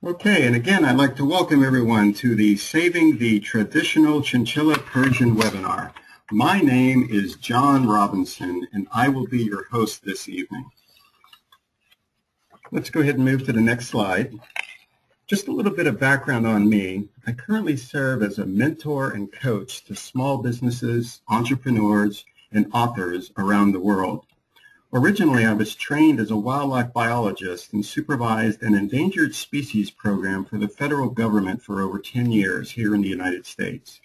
Okay, and again, I'd like to welcome everyone to the Saving the Traditional Chinchilla Persian webinar. My name is John Robinson, and I will be your host this evening. Let's go ahead and move to the next slide. Just a little bit of background on me. I currently serve as a mentor and coach to small businesses, entrepreneurs, and authors around the world. Originally, I was trained as a wildlife biologist and supervised an endangered species program for the federal government for over 10 years here in the United States.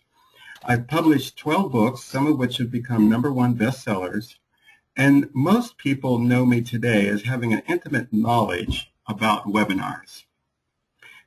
I've published 12 books, some of which have become #1 bestsellers, and most people know me today as having an intimate knowledge about webinars.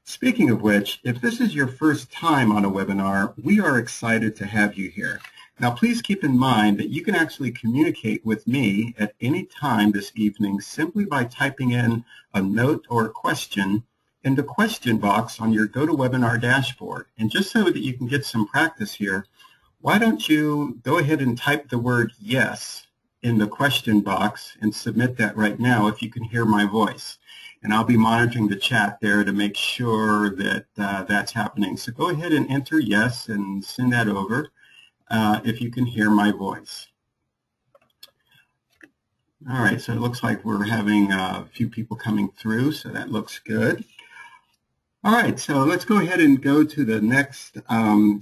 Speaking of which, if this is your first time on a webinar, we are excited to have you here. Now, please keep in mind that you can actually communicate with me at any time this evening simply by typing in a note or a question in the question box on your GoToWebinar dashboard. And just so that you can get some practice here, why don't you go ahead and type the word yes in the question box and submit that right now if you can hear my voice. And I'll be monitoring the chat there to make sure that that's happening. So go ahead and enter yes and send that over. If you can hear my voice. All right, so it looks like we're having a few people coming through, so that looks good. All right, so let's go ahead and go to the next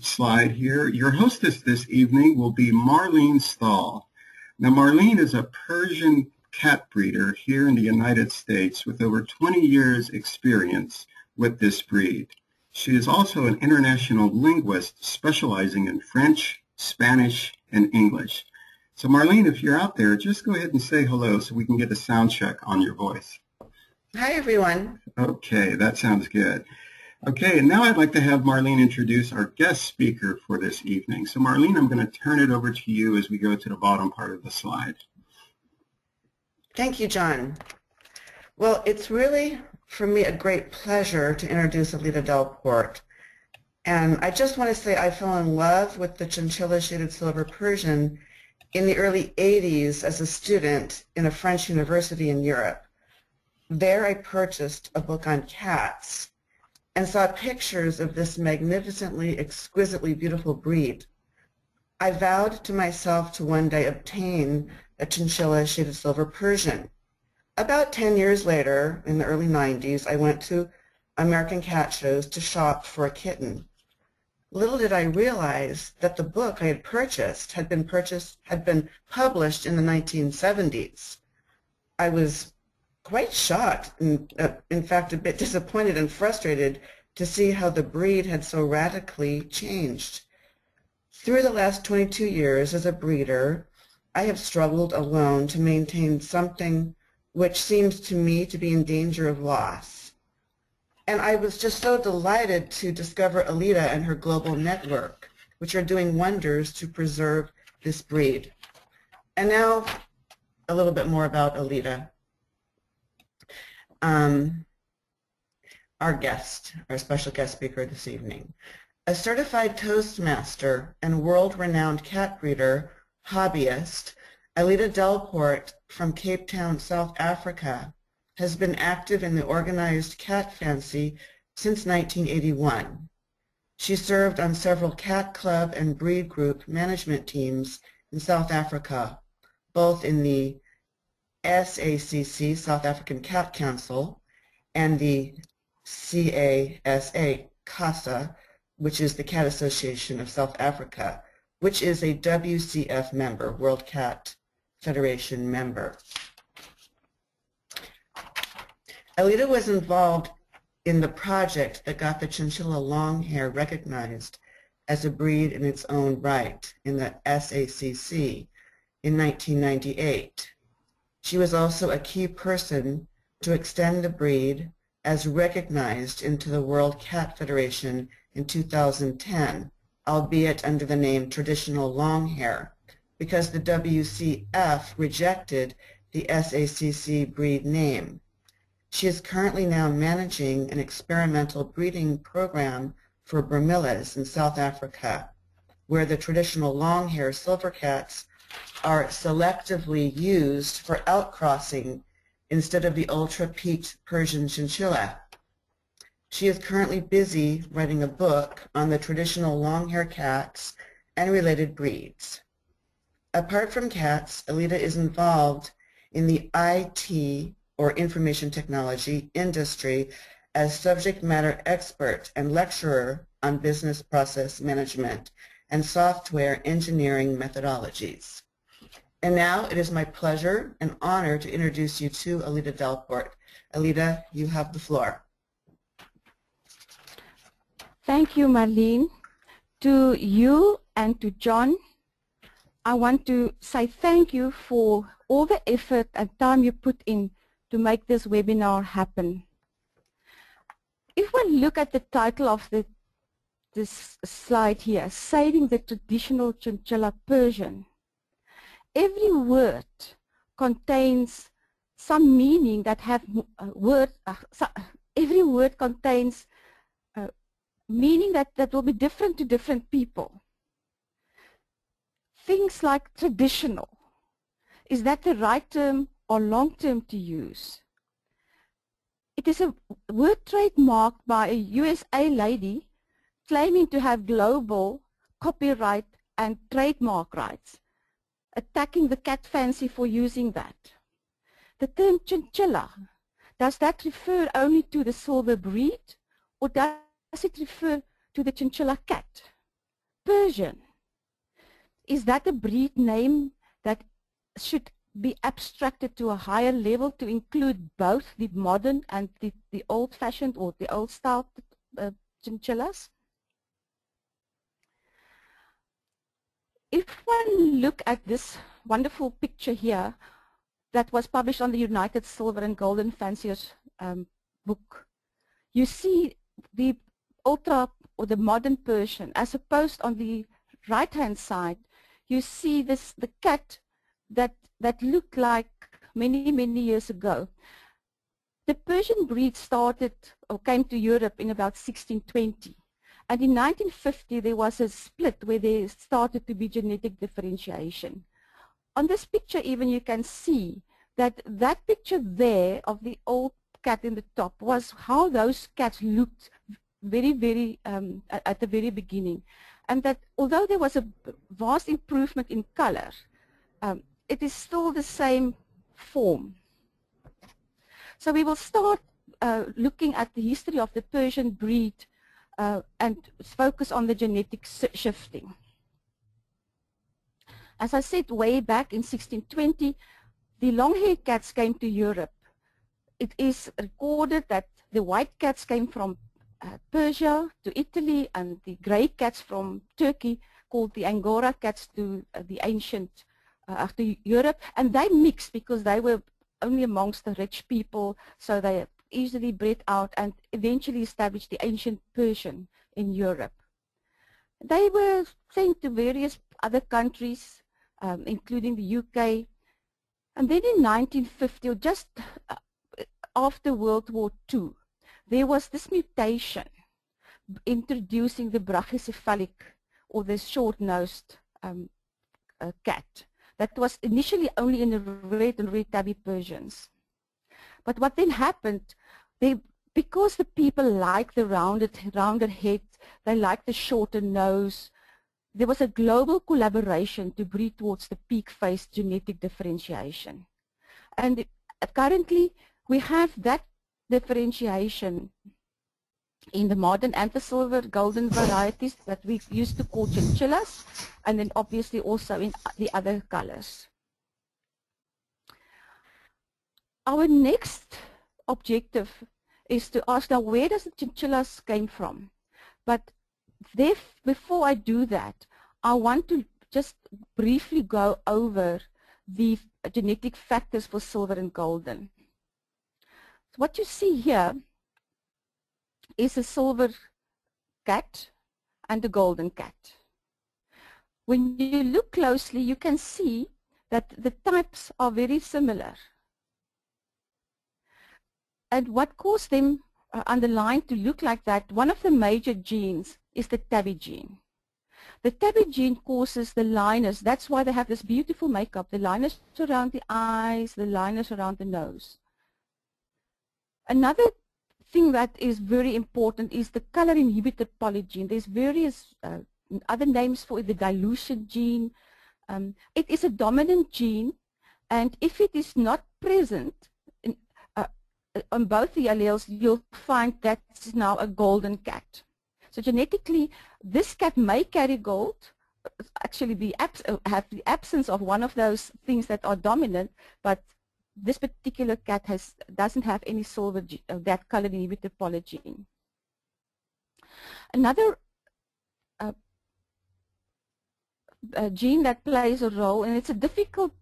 slide here. Your hostess this evening will be Marlene Stahl. Now, Marlene is a Persian cat breeder here in the United States with over 20 years experience with this breed. She is also an international linguist specializing in French, Spanish, and English. So Marlene, if you're out there, just go ahead and say hello so we can get a sound check on your voice. Hi, everyone. Okay, that sounds good. Okay, and now I'd like to have Marlene introduce our guest speaker for this evening. So Marlene, I'm going to turn it over to you as we go to the bottom part of the slide. Thank you, John. Well, it's really, for me, a great pleasure to introduce Alida Delport. And I just want to say I fell in love with the Chinchilla Shaded Silver Persian in the early 80s as a student in a French university in Europe. There I purchased a book on cats and saw pictures of this magnificently, exquisitely beautiful breed. I vowed to myself to one day obtain a Chinchilla Shaded Silver Persian. About 10 years later, in the early 90s, I went to American cat shows to shop for a kitten. Little did I realize that the book I had purchased had been published in the 1970s. I was quite shocked and, in fact, a bit disappointed and frustrated to see how the breed had so radically changed. Through the last 22 years as a breeder, I have struggled alone to maintain something which seems to me to be in danger of loss. And I was just so delighted to discover Alida and her global network, which are doing wonders to preserve this breed. And now, a little bit more about Alida. Our special guest speaker this evening. A certified Toastmaster and world-renowned cat breeder, hobbyist, Alida Delport from Cape Town, South Africa, has been active in the organized cat fancy since 1981. She served on several cat club and breed group management teams in South Africa, both in the SACC, South African Cat Council, and the CASA, which is the Cat Association of South Africa, which is a WCF member, World Cat Federation member. Alida was involved in the project that got the Chinchilla Longhair recognized as a breed in its own right in the SACC in 1998. She was also a key person to extend the breed as recognized into the World Cat Federation in 2010, albeit under the name Traditional Longhair, because the WCF rejected the SACC breed name. She is currently now managing an experimental breeding program for Bromelias in South Africa, where the traditional long-hair silver cats are selectively used for outcrossing instead of the ultra-peaked Persian chinchilla. She is currently busy writing a book on the traditional long-hair cats and related breeds. Apart from cats, Alida is involved in the IT, or information technology, industry as subject matter expert and lecturer on business process management and software engineering methodologies. And now it is my pleasure and honor to introduce you to Alida Delport. Alida, you have the floor. Thank you, Marlene. To you and to John, I want to say thank you for all the effort and time you put in to make this webinar happen. If we look at the title of this slide here, Saving the Traditional Chinchilla Persian, every word contains some meaning that every word contains meaning that will be different to different people. Things like traditional, is that the right term or long term to use? It is a word trademarked by a USA lady claiming to have global copyright and trademark rights, attacking the cat fancy for using that. The term chinchilla, does that refer only to the silver breed, or does it refer to the chinchilla cat? Persian, is that a breed name that should be abstracted to a higher level to include both the modern and the old-fashioned or the old-style chinchillas? If one look at this wonderful picture here that was published on the United Silver and Golden Fanciers book, you see the ultra or the modern Persian. As opposed on the right-hand side, you see the cat that looked like many years ago. The Persian breed started or came to Europe in about 1620. And in 1950, there was a split where there started to be genetic differentiation. On this picture even you can see that that picture there of the old cat in the top was how those cats looked very at the very beginning. And that although there was a vast improvement in color, it is still the same form. So we will start looking at the history of the Persian breed and focus on the genetic shifting. As I said, way back in 1620, the long-haired cats came to Europe. It is recorded that the white cats came from Persia to Italy, and the gray cats from Turkey, called the Angora cats, to the ancient to Europe, and they mixed because they were only amongst the rich people, so they easily bred out and eventually established the ancient Persian in Europe. They were sent to various other countries, including the UK, and then in 1950, or just after World War II, there was this mutation introducing the brachycephalic, or the short-nosed cat, that was initially only in the red and red tabby Persians. But what then happened, because the people like the rounded head, they like the shorter nose, there was a global collaboration to breed towards the peak-faced genetic differentiation. And currently, we have that differentiation in the modern and the silver golden varieties that we used to call chinchillas, and then obviously also in the other colors. Our next objective is to ask now, where does the chinchillas came from? But before I do that, I want to just briefly go over the genetic factors for silver and golden. So what you see here is a silver cat and a golden cat. When you look closely, you can see that the types are very similar. And what caused them underlying to look like that, one of the major genes is the tabby gene. The tabby gene causes the liners. That's why they have this beautiful makeup, the liners around the eyes, the liners around the nose. Another thing that is very important is the color inhibitor polygene. There's various other names for it, the dilution gene. It is a dominant gene, and if it is not present in, on both the alleles, you'll find that's now a golden cat. So genetically, this cat may carry gold, actually have the absence of one of those things that are dominant, but this particular cat doesn't have any silver, that color inhibitor polygene. Another gene that plays a role, and it's a difficult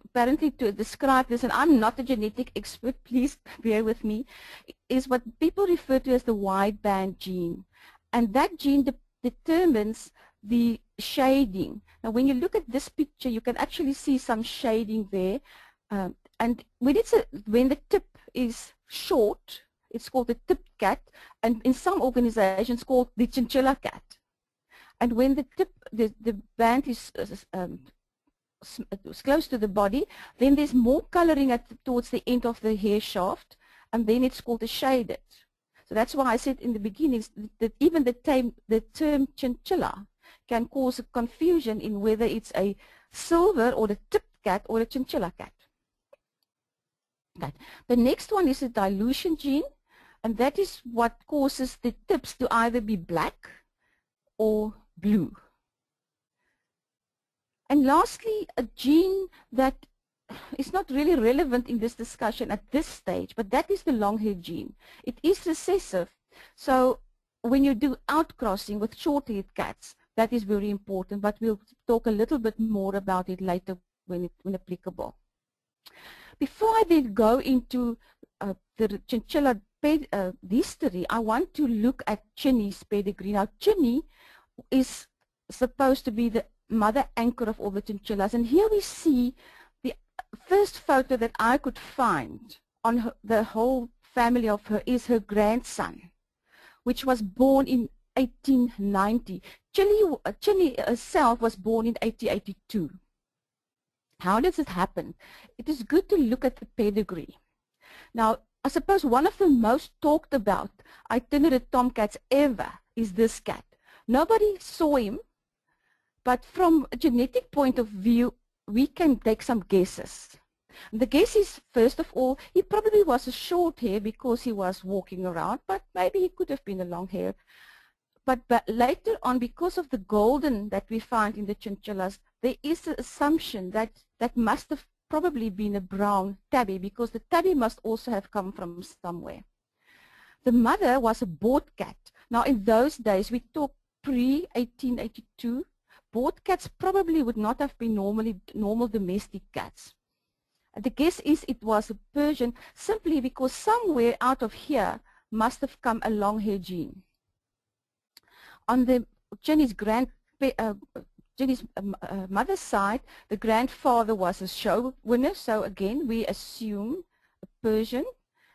apparently to describe this, and I'm not a genetic expert, please bear with me, is what people refer to as the wideband gene. And that gene determines the shading. Now when you look at this picture, you can actually see some shading there. And when the tip is short, it's called the tipped cat, and in some organizations called the chinchilla cat. And when the tip, the band is close to the body, then there's more coloring towards the end of the hair shaft, and then it's called a shaded. So that's why I said in the beginning that even the term chinchilla can cause a confusion in whether it's a silver or a tipped cat or a chinchilla cat. Okay. The next one is a dilution gene, and that is what causes the tips to either be black or blue. And lastly, a gene that is not really relevant in this discussion at this stage, but that is the long hair gene. It is recessive, so when you do outcrossing with short-haired cats, that is very important, but we'll talk a little bit more about it later when applicable. Before I then go into the chinchilla history, I want to look at Chinny's pedigree. Now, Chinny is supposed to be the mother anchor of all the chinchillas, and here we see the first photo that I could find on the whole family of her is her grandson, which was born in 1890. Chinny herself was born in 1882. How does it happen? It is good to look at the pedigree. Now, I suppose one of the most talked about itinerant tomcats ever is this cat. Nobody saw him, but from a genetic point of view, we can take some guesses. The guess is, first of all, he probably was a short hair because he was walking around, but maybe he could have been a long hair. But later on, because of the golden that we find in the chinchillas, there is the assumption that that must have probably been a brown tabby, because the tabby must also have come from somewhere. The mother was a board cat. Now in those days, we talk pre-1882, board cats probably would not have been normal domestic cats. And the guess is it was a Persian, simply because somewhere out of here must have come a long hair gene. On the Jenny's mother's side, the grandfather was a show winner, so again we assume a Persian,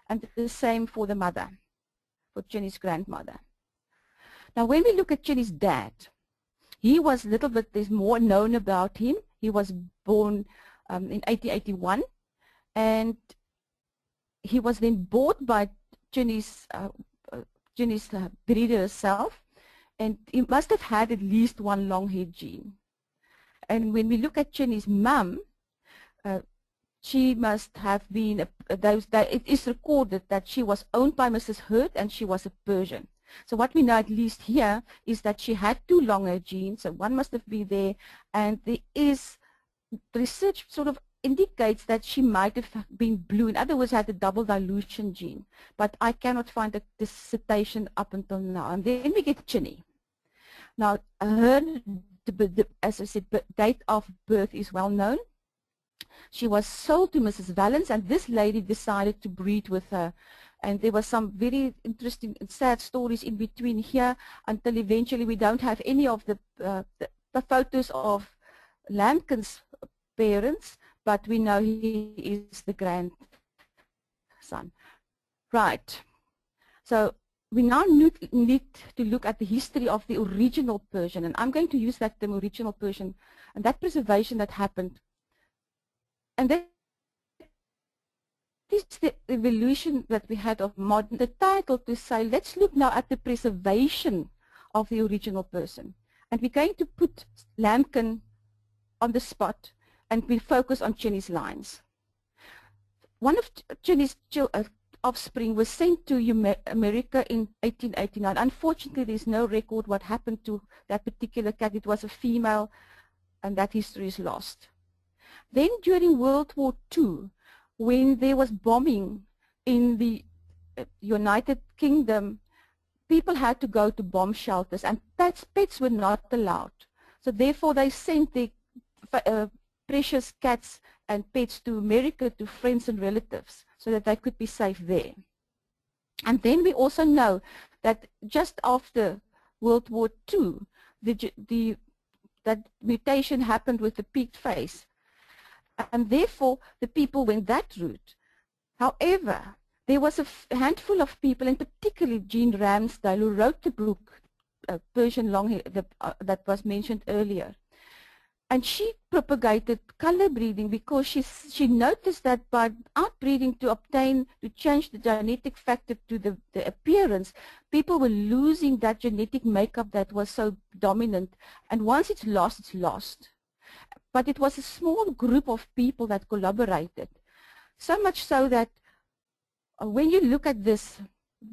and the same for the mother, for Jenny's grandmother. Now when we look at Jenny's dad, he was a little bit, there's more known about him. He was born in 1881, and he was then bought by Jenny's breeder herself, and he must have had at least one long-haired gene. And when we look at Jenny's mum, she must have been, it is recorded that she was owned by Mrs. Hurd and she was a Persian. So what we know at least here is that she had two long-haired genes, so one must have been there, and there is, research sort of indicates that she might have been blue, in other words had a double dilution gene, but I cannot find this citation up until now. And then we get Chinny. Now her, as I said, date of birth is well known. She was sold to Mrs. Valens, and this lady decided to breed with her. And there were some very interesting and sad stories in between here until eventually we don't have any of the photos of Lambkin's parents, but we know he is the grandson. Right. So we now need to look at the history of the original Persian, and I'm going to use that term, original Persian, and that preservation that happened. And that is the evolution that we had of modern, the title to say, let's look now at the preservation of the original person. And we're going to put Lambkin on the spot, and we focus on Chinese lines. One of Chinese offspring was sent to America in 1889. Unfortunately, there's no record what happened to that particular cat. It was a female, and that history is lost. Then during World War II, when there was bombing in the United Kingdom, people had to go to bomb shelters, and pets were not allowed. So therefore, they sent their precious cats and pets to America, to friends and relatives, so that they could be safe there. And then we also know that just after World War II, that mutation happened with the peaked face, and therefore the people went that route. However, there was a handful of people, and particularly Jean Ramsdale, who wrote the book Persian Longhair that was mentioned earlier. And she propagated color breeding because she noticed that by outbreeding to change the genetic factor to the appearance, people were losing that genetic makeup that was so dominant. And once it's lost, it's lost. But it was a small group of people that collaborated. So much so that when you look at this,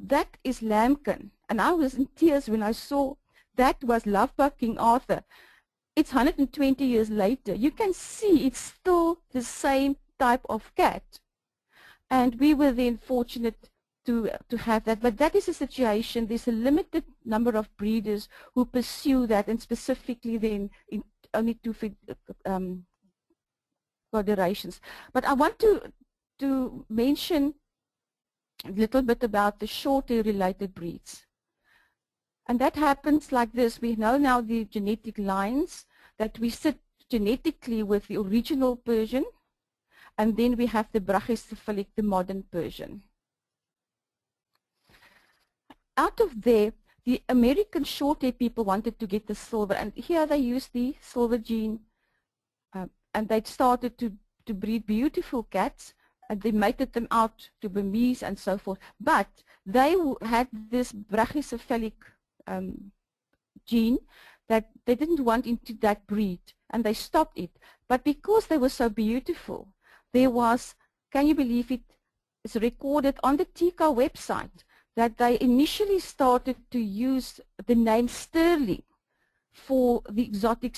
that is Lambkin. And I was in tears when I saw that was loved by King Arthur. It's 120 years later. You can see it's still the same type of cat. And we were then fortunate to have that. But that is a situation. There's a limited number of breeders who pursue that, and specifically then in only 2 generations. But I want to mention a little bit about the short hair related breeds. And that happens like this. We know now the genetic lines that we sit genetically with the original Persian, and then we have the brachycephalic, the modern Persian. Out of there, the American short-hair people wanted to get the silver, and here they used the silver gene, and they started to breed beautiful cats, and they mated them out to Burmese and so forth. But they had this brachycephalic gene that they didn't want into that breed, and they stopped it. But because they were so beautiful, there was, can you believe it, it's recorded on the TICA website that they initially started to use the name Sterling for the exotic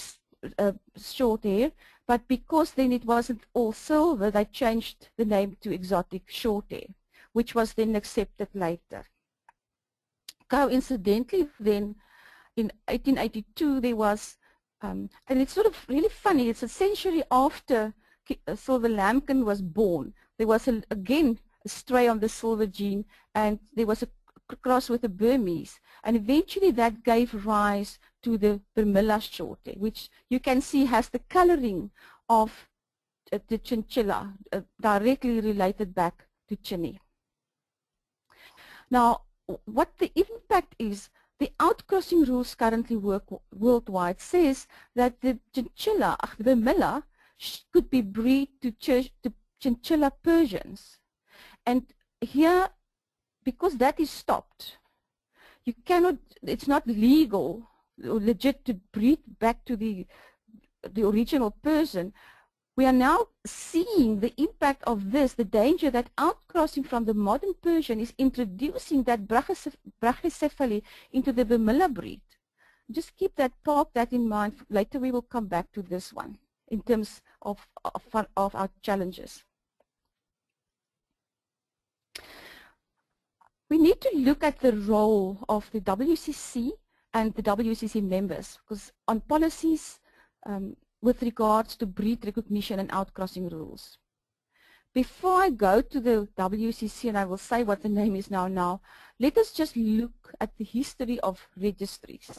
short hair, but because then it wasn't all silver, they changed the name to exotic short hair, which was then accepted later. Coincidentally, then in 1882 there was, and it's sort of really funny, it's a century after Silver Lambkin was born, there was again a stray on the silver gene, and there was a cross with the Burmese, and eventually that gave rise to the Vermilla short hair, which you can see has the coloring of the chinchilla, directly related back to Chinny. Now, what the impact is, the outcrossing rules currently work worldwide says that the chinchilla, the Vermilla, could be bred to Chinchilla Persians. And here, because that is stopped, you cannot, it's not legal or legit to breed back to the original Persian. We are now seeing the impact of this, the danger that outcrossing from the modern Persian is introducing that brachycephaly into the Vermilla breed. Just keep that, park that in mind. Later we will come back to this one in terms of our challenges. We need to look at the role of the WCC and the WCC members, because on policies with regards to breed recognition and outcrossing rules. Before I go to the WCC, and I will say what the name is now, let us just look at the history of registries.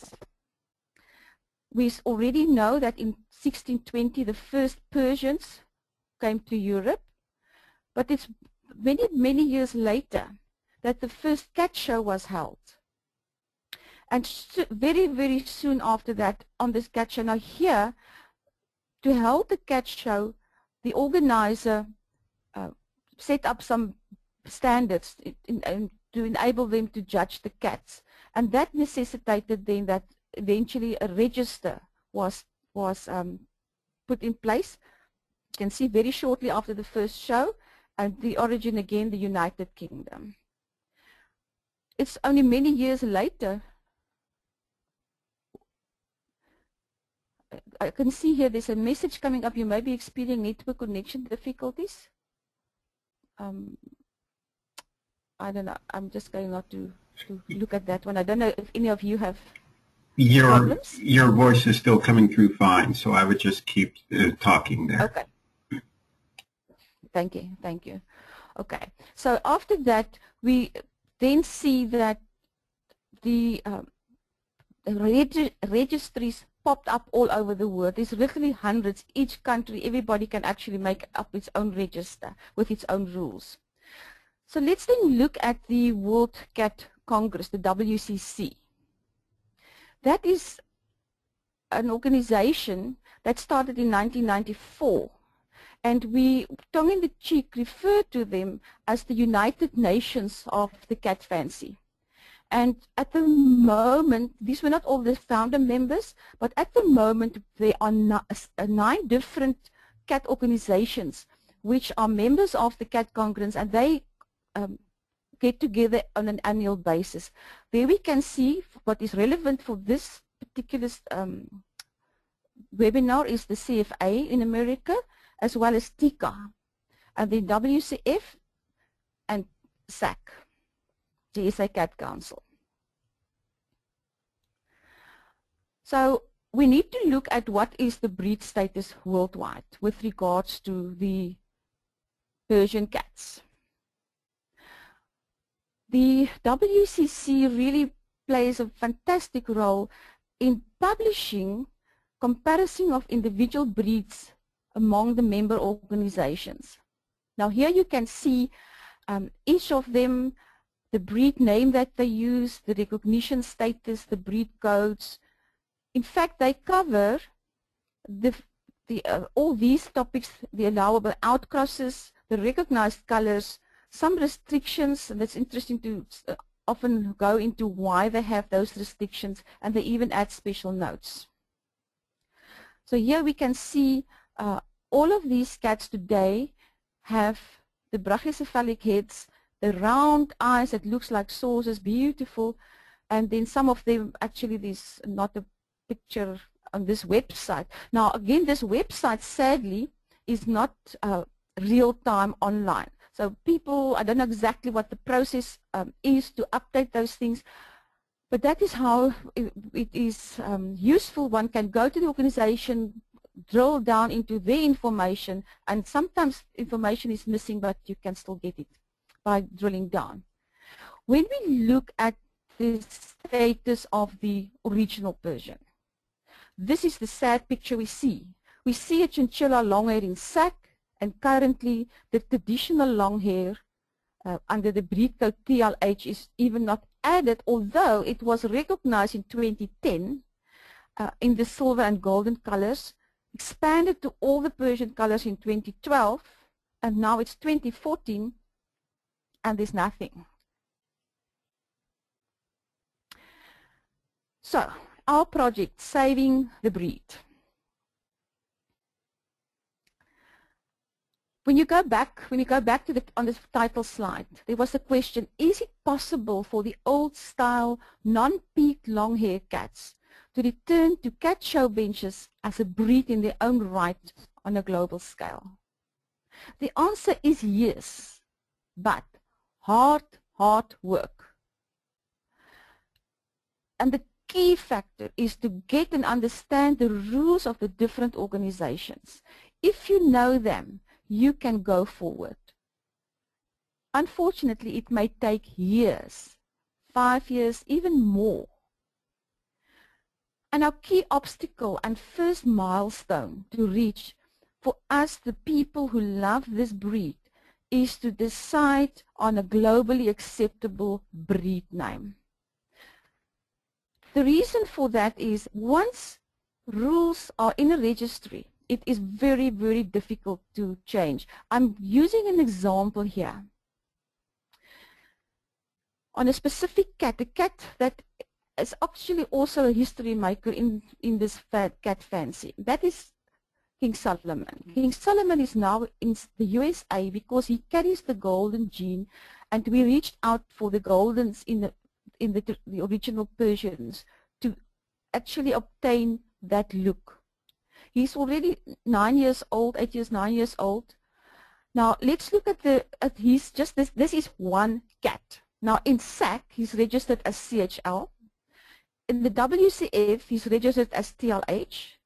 We already know that in 1620 the first Persians came to Europe, but it's many, many years later that the first cat show was held. And very, very soon after that, on this cat show, now here, to hold the cat show, the organizer set up some standards to enable them to judge the cats. And that necessitated then that eventually a register was put in place. You can see very shortly after the first show, and the origin again, the United Kingdom. It's only many years later. I can see here there's a message coming up. You may be experiencing network connection difficulties. I don't know. I'm just going not to look at that one. I don't know if any of you have problems. Your voice is still coming through fine, so I would just keep talking there. Okay. Thank you. Thank you. Okay. So after that, we then see that the registries popped up all over the world. There's literally hundreds. Each country, everybody can actually make up its own register with its own rules. So let's then look at the World Cat Congress, the WCC. That is an organization that started in 1994. And we, tongue in the cheek, refer to them as the United Nations of the cat fancy. And at the moment, these were not all the founder members, but at the moment there are 9 different cat organizations which are members of the Cat Congress, and they get together on an annual basis. There we can see what is relevant for this particular webinar is the CFA in America, as well as TICA, and the WCF and SAC, the SA Cat Council. So we need to look at what is the breed status worldwide with regards to the Persian cats. The WCC really plays a fantastic role in publishing comparison of individual breeds among the member organizations. Now here you can see each of them, the breed name that they use, the recognition status, the breed codes. In fact, they cover all these topics, the allowable outcrosses, the recognized colors, some restrictions, and that's interesting to often go into why they have those restrictions, and they even add special notes. So here we can see all of these cats today have the brachycephalic heads, the round eyes that looks like saucers, beautiful, and then some of them, actually there's not a picture on this website. Now again, this website sadly is not real-time online. So people, I don't know exactly what the process is to update those things, but that is how it is useful. One can go to the organization, drill down into their information, and sometimes information is missing, but you can still get it by drilling down. When we look at the status of the original Persian, this is the sad picture we see. We see a chinchilla longhair in sac, and currently the traditional longhair under the breed code TLH is even not added, although it was recognized in 2010 in the silver and golden colors, expanded to all the Persian colors in 2012, and now it's 2014 and there's nothing. So our project, Saving the Breed. When you go back to on the title slide, there was a question: is it possible for the old style non-peaked long hair cats to return to cat show benches as a breed in their own right on a global scale? The answer is yes, but hard work. And the key factor is to get and understand the rules of the different organizations. If you know them, you can go forward. Unfortunately, it may take years, 5 years, even more. And our key obstacle and first milestone to reach for us, the people who love this breed, is to decide on a globally acceptable breed name. The reason for that is once rules are in a registry, it is very, very difficult to change. I'm using an example here. On a specific cat, a cat that is actually also a history maker in this cat fancy. That is King Solomon. King Solomon is now in the USA because he carries the golden gene, and we reached out for the goldens in the original Persians to actually obtain that look. He's already 9 years old, 8 years, 9 years old. Now let's look at he's just this is one cat. Now in SAC he's registered as CHL. In the WCF he's registered as TLH,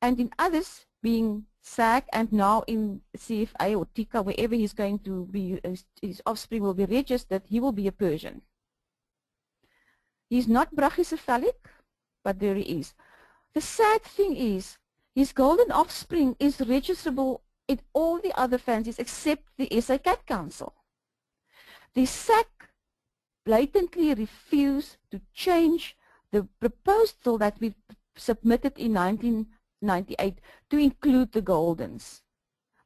and in others being SAC, and now in CFA or TICA, wherever he's going to be, his offspring will be registered, he will be a Persian. He's not brachycephalic, but there he is. The sad thing is, his golden offspring is registrable in all the other fancies except the SA Cat Council. The SAC blatantly refused to change the proposal that we submitted in 1998 to include the goldens.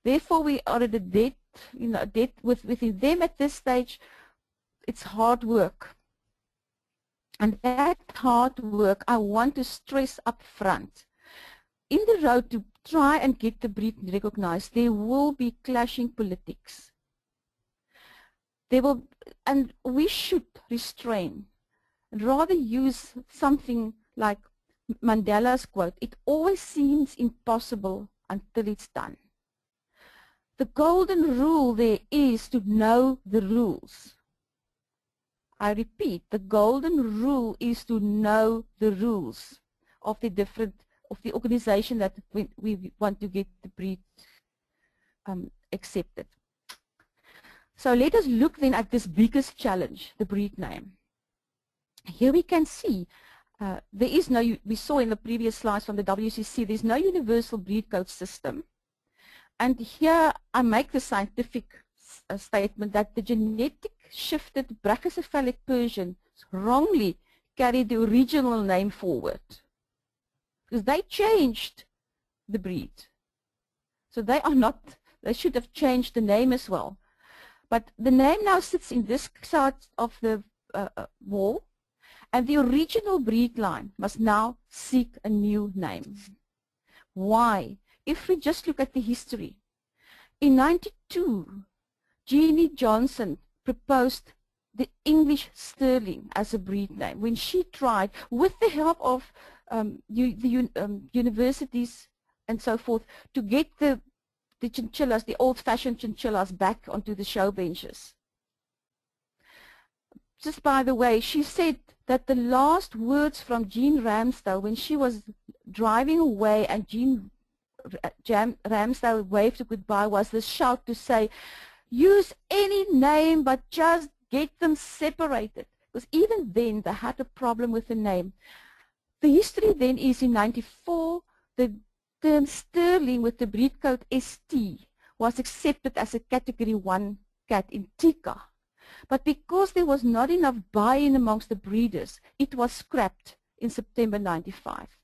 Therefore, we are at a debt, within them at this stage. It's hard work. And that hard work, I want to stress up front. In the road to try and get the breed recognized, there will be clashing politics. There will, and we should restrain, and rather use something like Mandela's quote, "It always seems impossible until it's done." The golden rule there is to know the rules. I repeat, the golden rule is to know the rules of the organization that we want to get the breed accepted. So let us look then at this biggest challenge, the breed name. Here we can see there is no, we saw in the previous slides from the WCC, there's no universal breed code system. And here I make the scientific statement that the genetic shifted brachycephalic Persians wrongly carried the original name forward, because they changed the breed. So they are not, they should have changed the name as well. But the name now sits in this side of the wall, and the original breed line must now seek a new name. Why? If we just look at the history, in 92, Jeannie Johnson proposed the English Sterling as a breed name when she tried, with the help of universities and so forth, to get the chinchillas, the old-fashioned chinchillas, back onto the show benches. Just by the way, she said that the last words from Jean Ramsdale when she was driving away and Jean Ramsdale waved goodbye was the shout to say, use any name but just get them separated. Because even then they had a problem with the name. The history then is in 94, the term Sterling with the breed code ST was accepted as a category 1 cat in TICA. But because there was not enough buy-in amongst the breeders, it was scrapped in September 95.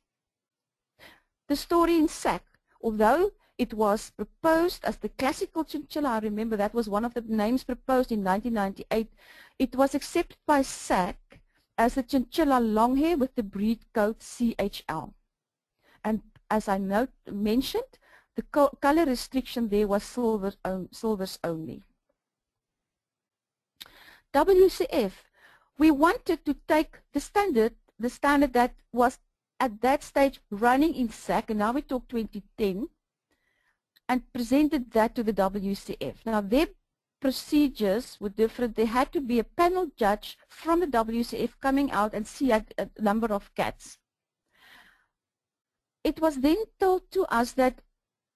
The story in SAC, although it was proposed as the classical chinchilla, I remember that was one of the names proposed in 1998, it was accepted by SAC as the chinchilla longhair with the breed code CHL. And as I mentioned, the color restriction there was silvers only. WCF, we wanted to take the standard that was at that stage running in SAC, and now we talk 2010, and presented that to the WCF. Now their procedures were different. There had to be a panel judge from the WCF coming out and see a number of cats. It was then told to us that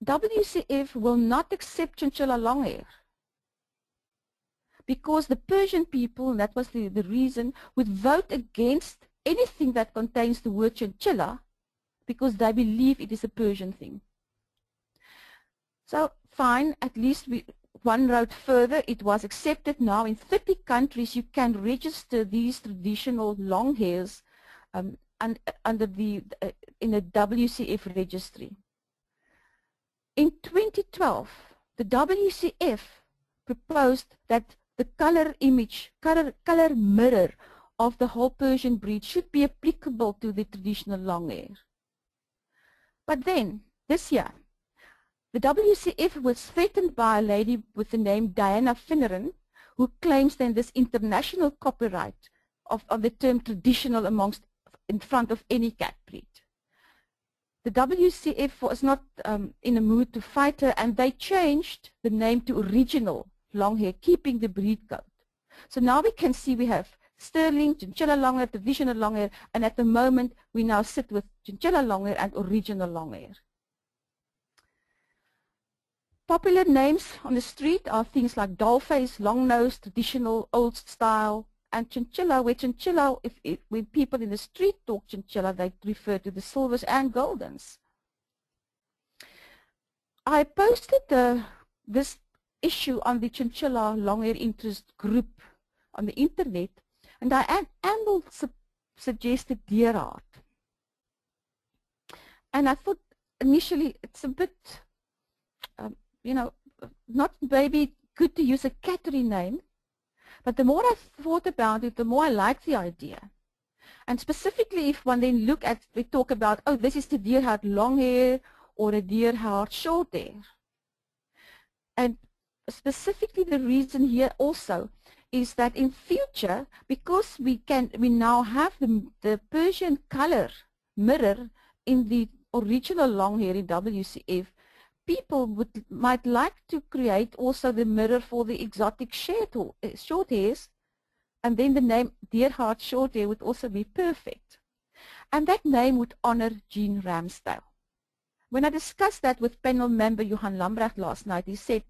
WCF will not accept chinchilla longhair because the Persian people, and that was the reason, would vote against anything that contains the word chinchilla because they believe it is a Persian thing. So fine, at least one road further, it was accepted now in 30 countries you can register these traditional long hairs under in a WCF registry. In 2012, the WCF proposed that the color image, color mirror of the whole Persian breed should be applicable to the traditional long hair. But then, this year, the WCF was threatened by a lady with the name Diana Finneran, who claims then this international copyright of the term traditional in front of any cat breed. The WCF was not in a mood to fight her, and they changed the name to original long hair, keeping the breed code. So now we can see we have sterling, chinchilla long hair, traditional long hair, and at the moment we now sit with chinchilla long hair and original long hair. Popular names on the street are things like dollface, long nose, traditional, old style, and chinchilla, where chinchilla, when people in the street talk chinchilla, they refer to the silvers and goldens. I posted this issue on the chinchilla long hair interest group on the internet, and I suggested deer heart. And I thought initially it's a bit, you know, not maybe good to use a cattery name, but the more I thought about it, the more I liked the idea. And specifically if one then look at, we talk about, oh, this is the deer heart long hair or a deer heart short hair. And specifically the reason here also is that in future, because we now have the Persian color mirror in the original long hair in WCF, people might like to create also the mirror for the exotic short hairs, and then the name deer heart short hair would also be perfect. And that name would honor Jean Ramsdale. When I discussed that with panel member Johan Lambrecht last night, he said,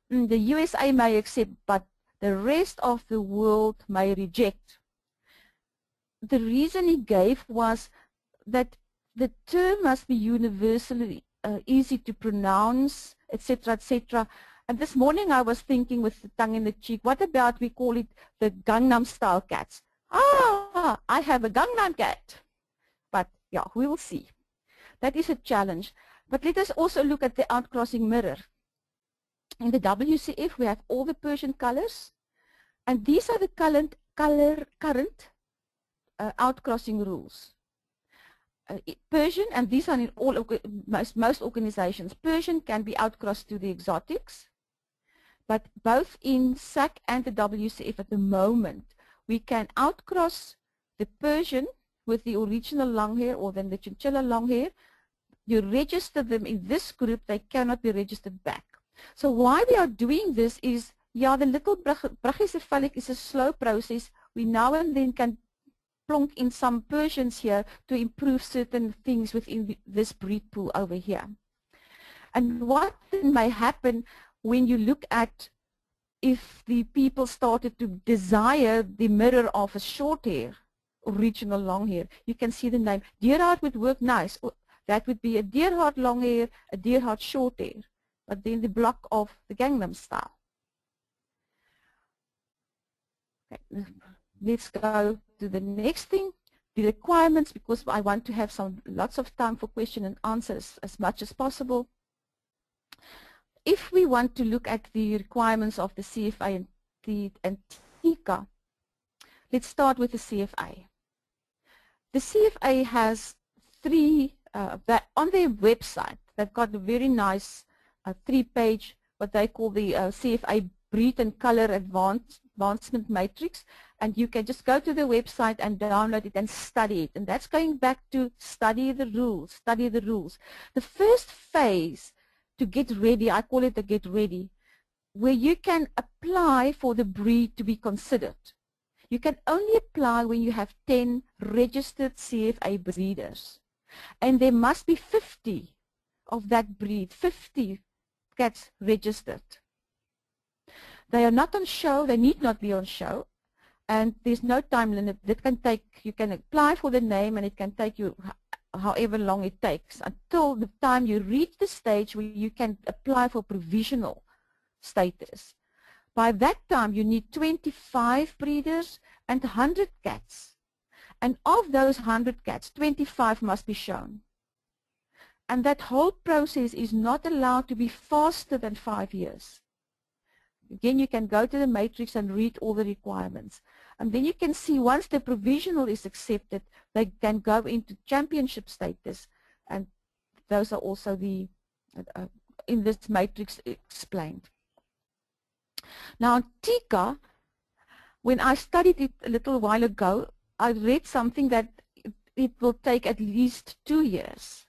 the USA may accept, but the rest of the world may reject. The reason he gave was that the term must be universally easy to pronounce, etc., etc. And this morning I was thinking with the tongue in the cheek, what about we call it the Gangnam style cats? Ah, I have a Gangnam cat. But yeah, we will see. That is a challenge. But let us also look at the outcrossing mirror. In the WCF we have all the Persian colors, and these are the current outcrossing rules. Persian, and these are in all most organizations, Persian can be outcrossed to the exotics, but both in SAC and the WCF at the moment, we can outcross the Persian with the original long hair or then the chinchilla long hair. You register them in this group, they cannot be registered back. So why we are doing this is, yeah, the little brachycephalic is a slow process. We now and then can plonk in some Persians here to improve certain things within this breed pool over here. And what may happen when you look at if the people started to desire the mirror of a short hair, original long hair, you can see the name. Deer heart would work nice. That would be a deer heart long hair, a deer heart short hair, but then the block of the Gangnam style. Okay. Let's go to the next thing, the requirements, because I want to have lots of time for question and answers as much as possible. If we want to look at the requirements of the CFA and TICA, let's start with the CFA. The CFA has three, on their website, they've got a very nice 3-page, what they call the CFA Breed and Color Advancement Matrix, and you can just go to the website and download it and study it. And that's going back to study the rules, study the rules. The first phase to get ready, I call it the get ready, where you can apply for the breed to be considered. You can only apply when you have 10 registered CFA breeders. And there must be 50 of that breed, 50 cats registered. They are not on show, they need not be on show, and there's no time limit. That can take, you can apply for the name and it can take you however long it takes until the time you reach the stage where you can apply for provisional status. By that time you need 25 breeders and 100 cats, and of those 100 cats, 25 must be shown. And that whole process is not allowed to be faster than 5 years. Again, you can go to the matrix and read all the requirements. And then you can see once the provisional is accepted, they can go into championship status. And those are also the in this matrix explained. Now, Tika, when I studied it a little while ago, I read something that it will take at least 2 years.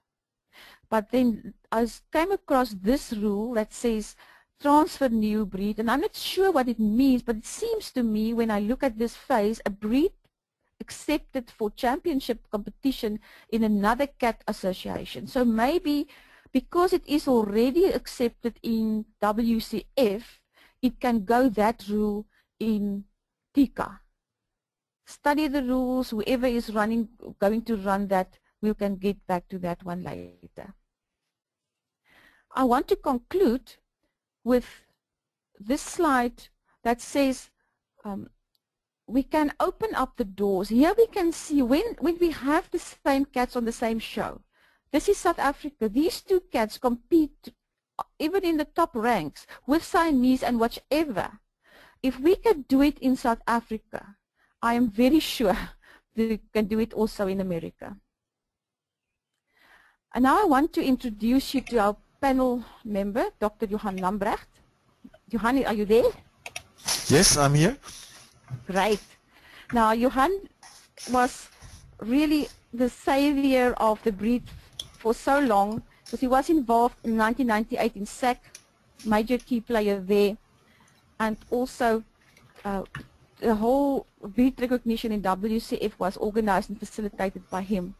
But then I came across this rule that says transfer new breed, and I'm not sure what it means, but it seems to me when I look at this phase, a breed accepted for championship competition in another cat association. So maybe because it is already accepted in WCF, it can go that rule in Tika. Study the rules, whoever is going to run that, we can get back to that one later. I want to conclude with this slide that says we can open up the doors. Here we can see when we have the same cats on the same show. This is South Africa. These two cats compete even in the top ranks with Siamese and whatever. If we can do it in South Africa, I am very sure that we can do it also in America. And now I want to introduce you to our panel member, Dr. Johan Lambrecht. Johan, are you there? Yes, I'm here. Great. Now, Johan was really the savior of the breed for so long, because he was involved in 1998 in SAC, major key player there, and also the whole breed recognition in WCF was organized and facilitated by him.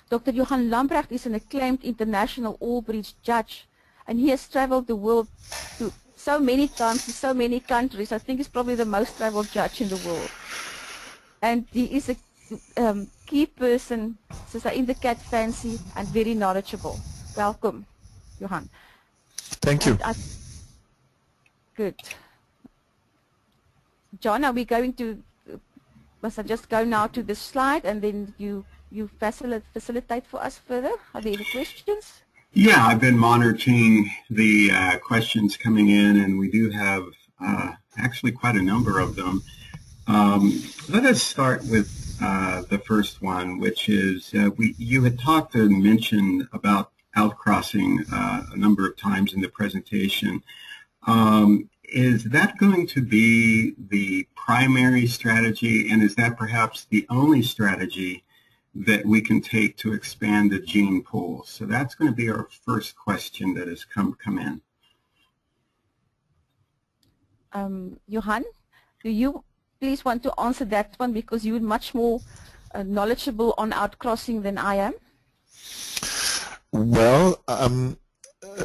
Dr. Johan Lambrecht is an acclaimed international all-breeds judge, and he has traveled the world to so many times to so many countries. I think he's probably the most traveled judge in the world. And he is a key person in the cat fancy and very knowledgeable. Welcome, Johan. Thank you. Good. John, are we going to, must I just go now to the slide and then you facilitate for us further? Are there any questions? Yeah, I've been monitoring the questions coming in, and we do have actually quite a number of them. Let us start with the first one, which is you had talked and mentioned about outcrossing a number of times in the presentation. Is that going to be the primary strategy, and is that perhaps the only strategy that we can take to expand the gene pool? So that's going to be our first question that has come in. Johan, do you please want to answer that one, because you're much more knowledgeable on outcrossing than I am? Well,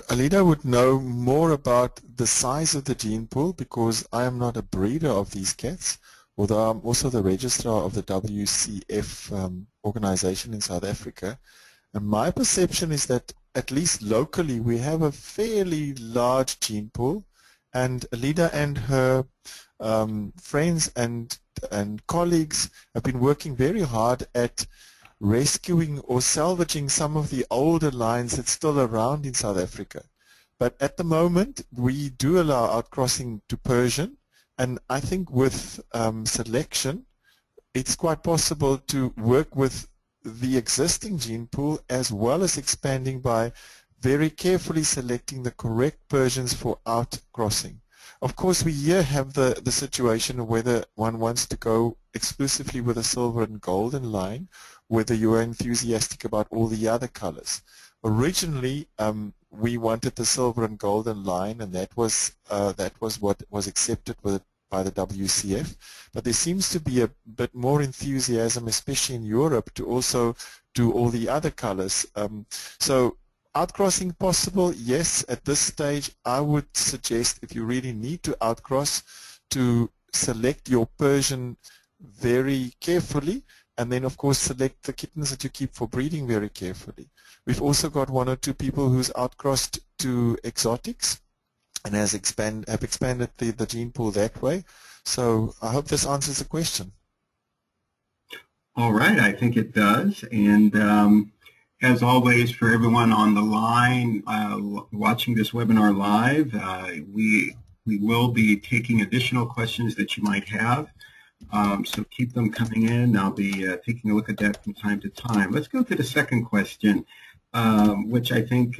Alida would know more about the size of the gene pool, because I am not a breeder of these cats, although I'm also the registrar of the WCF organization in South Africa. And my perception is that at least locally we have a fairly large gene pool, and Alida and her friends and colleagues have been working very hard at rescuing or salvaging some of the older lines that's still around in South Africa. But at the moment we do allow outcrossing to Persian, and I think with selection it's quite possible to work with the existing gene pool as well as expanding by very carefully selecting the correct Persians for outcrossing. Of course, we here have the situation of whether one wants to go exclusively with a silver and golden line, whether you are enthusiastic about all the other colors. Originally, we wanted the silver and golden line, and that was what was accepted by the WCF. But there seems to be a bit more enthusiasm, especially in Europe, to also do all the other colors. So outcrossing possible? Yes. At this stage, I would suggest, if you really need to outcross, to select your Persian very carefully, and then of course select the kittens that you keep for breeding very carefully. We've also got one or two people who's outcrossed to exotics and have expanded the gene pool that way. So I hope this answers the question. All right, I think it does. And As always, for everyone on the line watching this webinar live, we will be taking additional questions that you might have. So keep them coming in. I'll be taking a look at that from time to time. Let's go to the second question, which I think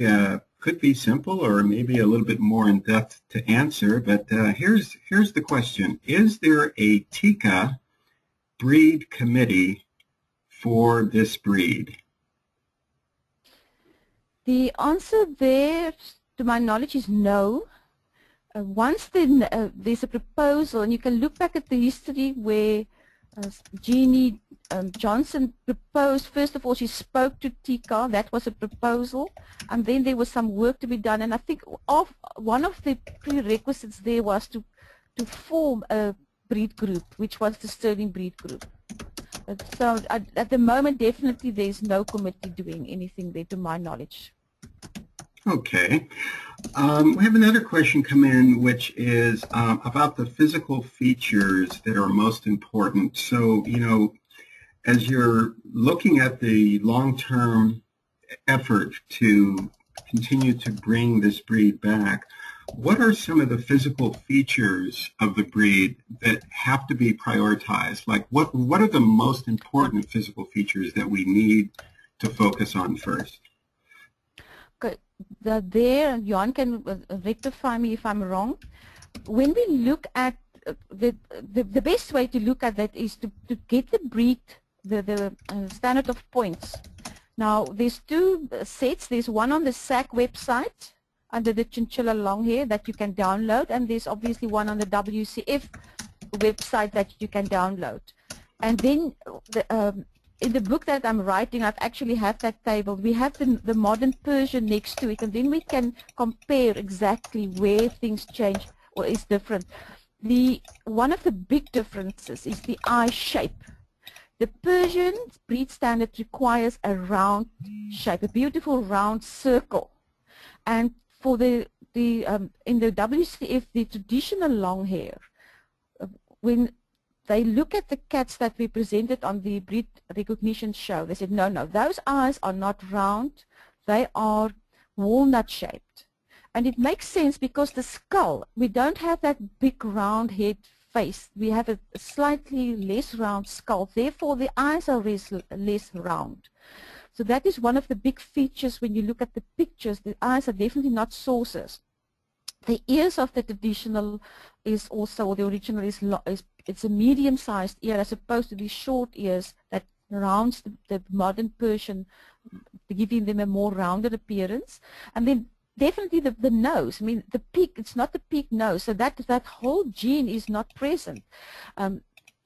could be simple or maybe a little bit more in depth to answer. But here's the question: is there a Tikka breed committee for this breed? The answer there, to my knowledge, is no. Once there's a proposal, and you can look back at the history where Jeannie Johnson proposed, first of all, she spoke to Tikka, that was a proposal, and then there was some work to be done, and I think one of the prerequisites there was to form a breed group, which was the Sterling Breed Group. So at the moment, definitely there's no committee doing anything there to my knowledge. Okay. We have another question come in, which is about the physical features that are most important. So, you know, as you're looking at the long-term effort to continue to bring this breed back, what are some of the physical features of the breed that have to be prioritized? Like, what are the most important physical features that we need to focus on first? Okay. There, Jan can rectify me if I'm wrong. When we look at the best way to look at that is to get the breed, the standard of points. Now, there's two sets. There's one on the SAC website under the Chinchilla Longhair that you can download, and there's obviously one on the WCF website that you can download. And then in the book that I'm writing, I've actually have that table. We have the modern Persian next to it, and then we can compare exactly where things change or is different. One of the big differences is the eye shape. The Persian breed standard requires a round shape, a beautiful round circle. And for in the WCF, the traditional long hair, when they look at the cats that we presented on the breed recognition show, they said, no, those eyes are not round, they are walnut shaped. And it makes sense because the skull, we don't have that big round head face. We have a slightly less round skull, therefore the eyes are less round. So that is one of the big features when you look at the pictures. The eyes are definitely not saucers. The ears of the traditional is also, or the original is it's a medium-sized ear as opposed to the short ears that rounds the modern Persian, giving them a more rounded appearance. And then definitely the nose. I mean, the peak, it's not the peak nose, so that whole gene is not present.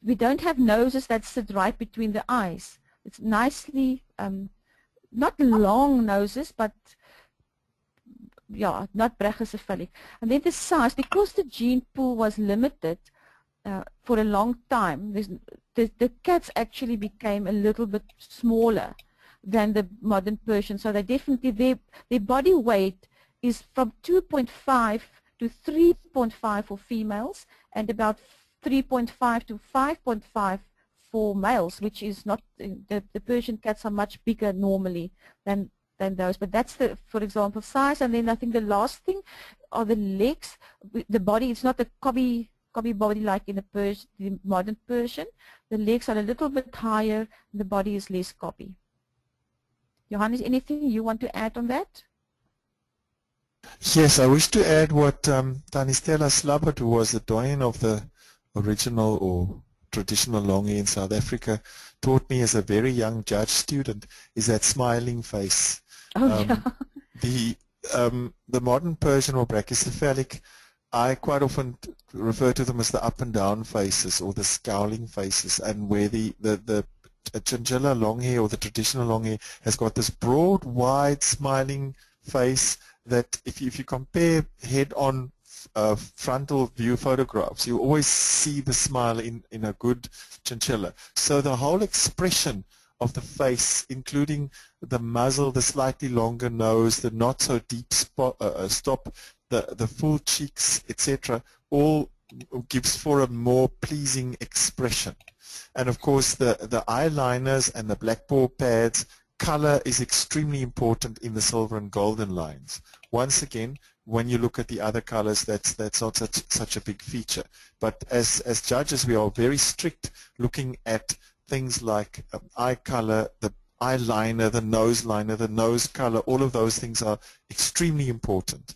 We don't have noses that sit right between the eyes. It's nicely, not long noses, but yeah, not brachycephalic. And then the size, because the gene pool was limited for a long time, the cats actually became a little bit smaller than the modern Persian. So they definitely, their body weight is from 2.5 to 3.5 for females and about 3.5 to 5.5 for males, which is not, the Persian cats are much bigger normally than those. But that's the, for example, size. And then I think the last thing are the legs. The body, it's not a cobby body like in the modern Persian. The legs are a little bit higher, the body is less cobby. Johannes, anything you want to add on that? Yes, I wish to add what Tanistela Slabbert, who was the doyen of the original or traditional long hair in South Africa, taught me as a very young judge student, is that smiling face. Oh, yeah. The modern Persian or brachycephalic, I quite often refer to them as the up and down faces or the scowling faces, and where the chinchilla long hair or the traditional long hair has got this broad, wide, smiling face that if you compare head-on frontal view photographs, you always see the smile in a good chinchilla. So the whole expression of the face, including the muzzle, the slightly longer nose, the not so deep stop, the full cheeks, etc., all gives for a more pleasing expression. And of course the eyeliners and the black paw pads color is extremely important in the silver and golden lines. Once again, when you look at the other colors, that's not such a big feature. But as judges, we are very strict looking at things like eye color, the eyeliner, the nose liner, the nose color. All of those things are extremely important.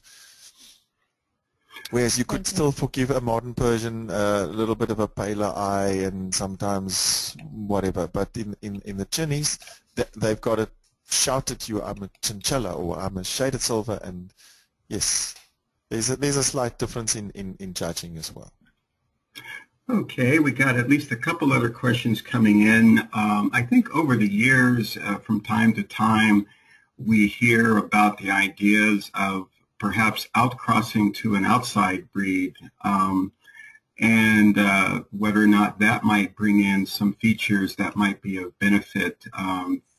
Whereas you could still forgive a modern Persian a little bit of a paler eye and sometimes whatever. But in the chinnies, they've got to shout at you, I'm a chinchilla or I'm a shaded silver, and yes, there's a slight difference in judging as well. Okay, we got at least a couple other questions coming in. I think over the years, from time to time, we hear about the ideas of perhaps outcrossing to an outside breed, and whether or not that might bring in some features that might be of benefit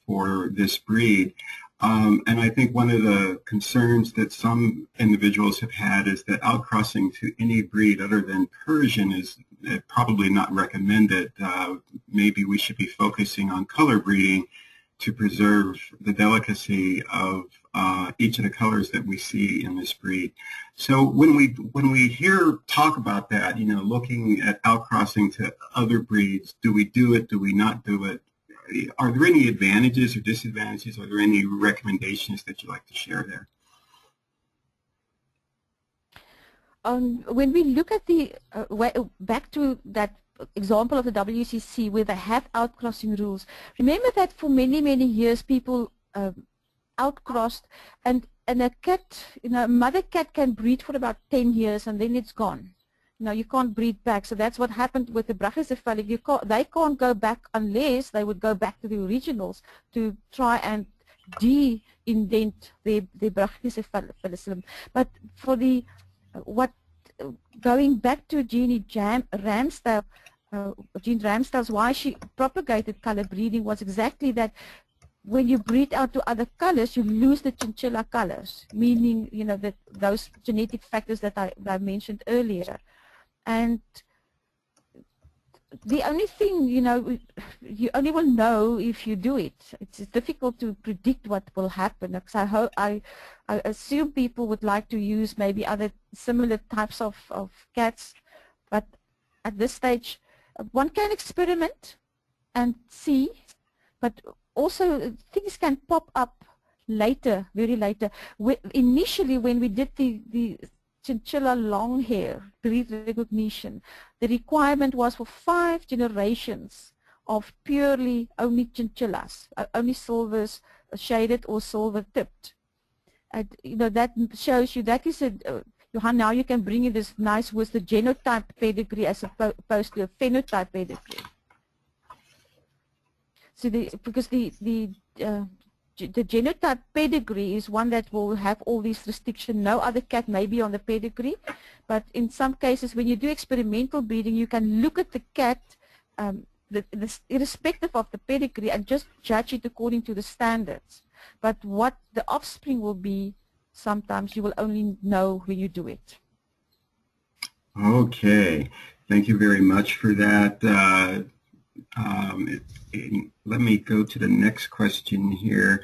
for this breed. And I think one of the concerns that some individuals have had is that outcrossing to any breed other than Persian is probably not recommended. Maybe we should be focusing on color breeding to preserve the delicacy of each of the colors that we see in this breed. So when we hear talk about that, you know, looking at outcrossing to other breeds, do we do it? Do we not do it? Are there any advantages or disadvantages? Are there any recommendations that you'd like to share there? When we look at the back to that example of the WCC where they have outcrossing rules, remember that for many years people outcrossed, and a cat, you know, a mother cat can breed for about 10 years and then it's gone. You know, you can't breed back. So that's what happened with the brachycephalic. They can't go back unless they would go back to the originals to try and de-indent their brachycephalism. But for the going back to Jean Ramsdale's, why she propagated color breeding was exactly that. When you breed out to other colors, you lose the chinchilla colors, meaning, you know, that those genetic factors that I mentioned earlier. And the only thing, you know, you only will know if you do it. It's difficult to predict what will happen. Because I assume people would like to use maybe other similar types of cats, but at this stage, one can experiment and see, but also things can pop up later, very later. Initially, when we did the chinchilla long hair breed recognition, the requirement was for 5 generations of purely only chinchillas, only silvers, shaded or silver tipped. And, you know, that shows you that is a Johan, now you can bring in this nice with the genotype pedigree as opposed to a phenotype pedigree. So because the genotype pedigree is one that will have all these restrictions. No other cat may be on the pedigree, but in some cases when you do experimental breeding, you can look at the cat irrespective of the pedigree and just judge it according to the standards. But what the offspring will be, sometimes you will only know when you do it. Okay, thank you very much for that. Let me go to the next question here.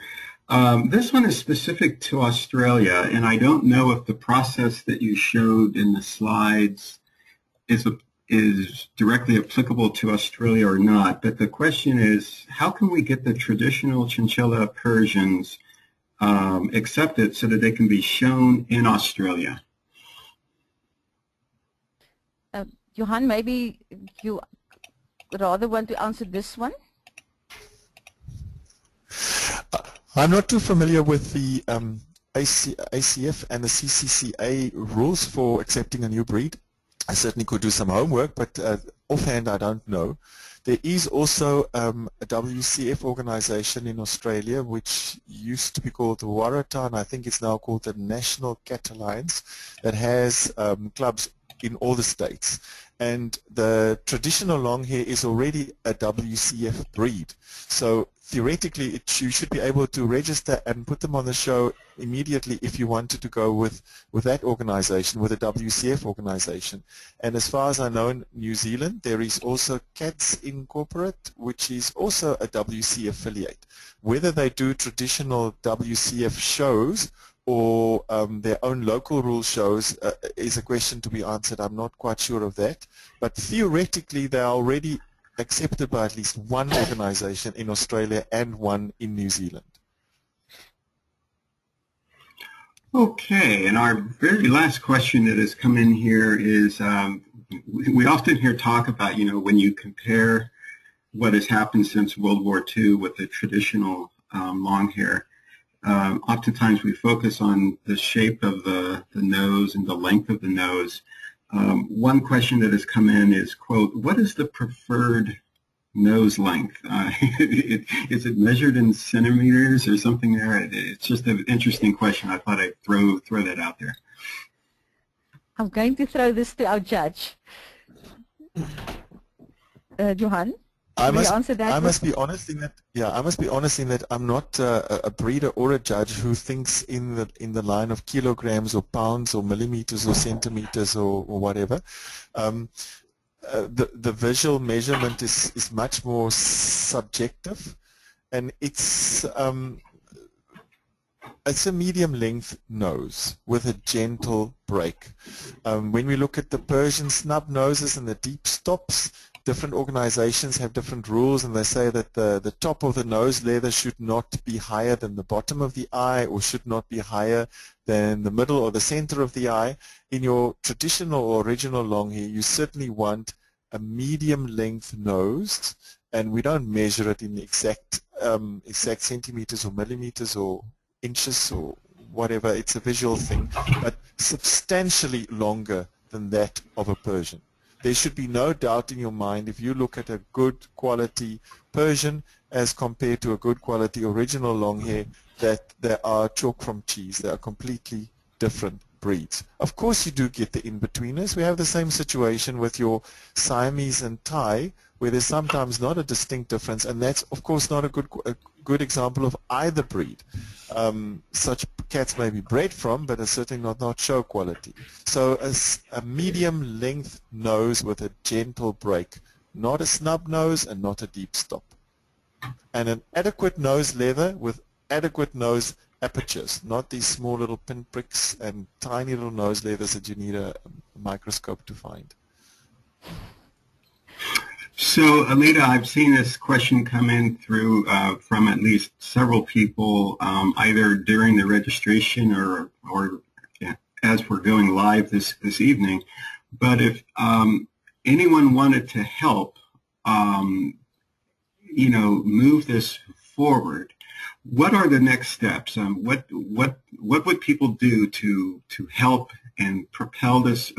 This one is specific to Australia, and I don't know if the process that you showed in the slides is directly applicable to Australia or not, but the question is, how can we get the traditional chinchilla Persians accepted so that they can be shown in Australia? Johan, maybe you rather want to answer this one? I'm not too familiar with the ACF and the CCCA rules for accepting a new breed. I certainly could do some homework, but offhand I don't know. There is also a WCF organization in Australia which used to be called the Waratah, and I think it's now called the National Cat Alliance, that has clubs in all the states. And the traditional long hair is already a WCF breed. So theoretically, you should be able to register and put them on the show immediately if you wanted to go with that organization, with a WCF organization. And as far as I know, in New Zealand, there is also Cats Incorporate, which is also a WC affiliate. Whether they do traditional WCF shows or their own local rule shows is a question to be answered. I'm not quite sure of that. But theoretically, they are already accepted by at least one organization in Australia and one in New Zealand. Okay, and our very last question that has come in here is, we often hear talk about, when you compare what has happened since World War II with the traditional long hair, oftentimes we focus on the shape of the nose and the length of the nose. One question that has come in is, quote, what is the preferred nose length? Is it measured in centimeters or something there? It's just an interesting question. I thought I'd throw that out there. I'm going to throw this to our judge. Johan? I must be honest in that I'm not a breeder or a judge who thinks in the line of kilograms or pounds or millimeters or centimeters or whatever. The visual measurement is much more subjective, and it's a medium length nose with a gentle break. When we look at the Persian snub noses and the deep stops, different organizations have different rules, and they say that the top of the nose leather should not be higher than the bottom of the eye, or should not be higher than the middle or the center of the eye. In your traditional or original long hair, you certainly want a medium length nose, and we don't measure it in exact centimeters or millimeters or inches or whatever. It's a visual thing, but substantially longer than that of a Persian. There should be no doubt in your mind, if you look at a good quality Persian as compared to a good quality original long hair, that they are chalk from cheese. They are completely different breeds. Of course you do get the in-betweeners. We have the same situation with your Siamese and Thai, where there's sometimes not a distinct difference, and that's of course not a good example of either breed. Such cats may be bred from, but are certainly not show quality. So a medium length nose with a gentle break, not a snub nose and not a deep stop. And an adequate nose leather with adequate nose apertures, not these small little pinpricks and tiny little nose leathers that you need a microscope to find. So, Alida, I've seen this question come in through from at least several people, either during the registration or as we're going live this evening. But if anyone wanted to help, move this forward, what are the next steps? What would people do to help and propel this,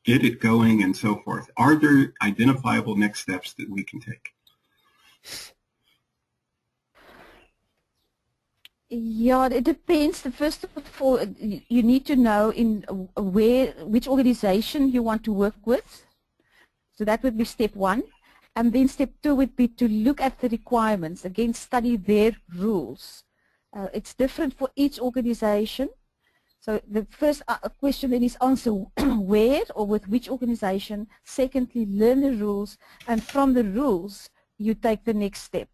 get it going, and so forth? Are there identifiable next steps that we can take? Yeah, it depends. First of all, you need to know which organization you want to work with. So that would be step one. And then step two would be to look at the requirements, again study their rules. It's different for each organization. So the first question then is answer where or with which organization. Secondly, learn the rules, and from the rules you take the next step.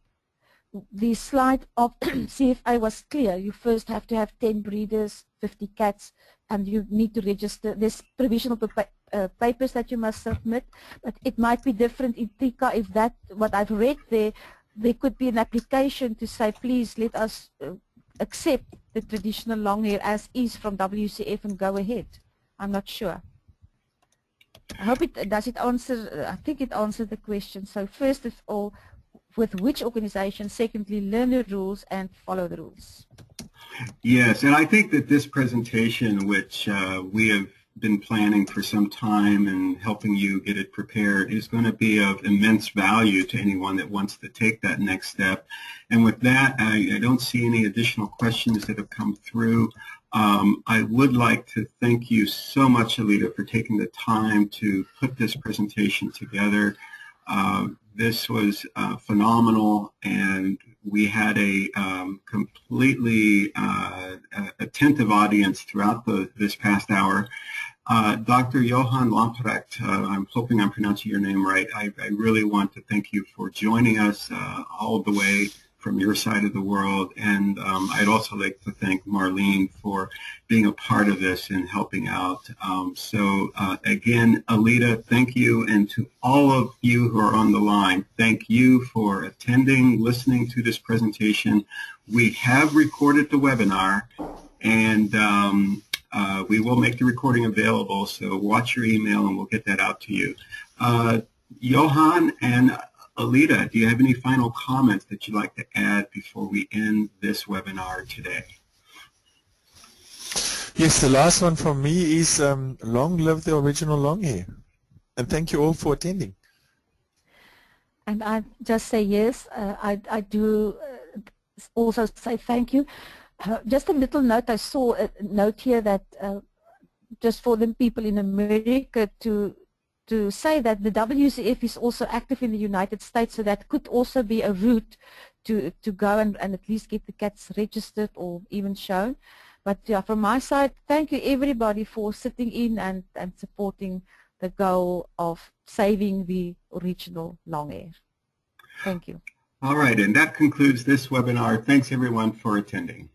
The slide of CFA was clear. You first have to have 10 breeders, 50 cats, and you need to register. There's provisional papers that you must submit, but it might be different in TICA. If that, what I've read there could be an application to say, please let us accept the traditional long hair as is from WCF and go ahead. I'm not sure. I hope does it answer, I think it answered the question. So first of all, with which organization, secondly, learn the rules and follow the rules. Yes, and I think that this presentation, which we have been planning for some time and helping you get it prepared, is going to be of immense value to anyone that wants to take that next step. And with that, I don't see any additional questions that have come through. I would like to thank you so much, Alida, for taking the time to put this presentation together. This was phenomenal, and We had a completely attentive audience throughout this past hour. Dr. Johan Lamprecht, I'm hoping I'm pronouncing your name right. I really want to thank you for joining us all the way from your side of the world. And I'd also like to thank Marlene for being a part of this and helping out. Again, Alida, thank you. And to all of you who are on the line, thank you for attending, listening to this presentation. We have recorded the webinar, and we will make the recording available, so watch your email and we'll get that out to you. Johan and Alida, do you have any final comments that you'd like to add before we end this webinar today? Yes, the last one from me is long live the original longhair. And thank you all for attending. And I just say yes, I do also say thank you. Just a little note, I saw a note here that just for the people in America to say that the WCF is also active in the United States, so that could also be a route to go and at least get the cats registered or even shown. But yeah, from my side, thank you everybody for sitting in and supporting the goal of saving the original longhair. Thank you. All right, and that concludes this webinar. Thanks everyone for attending.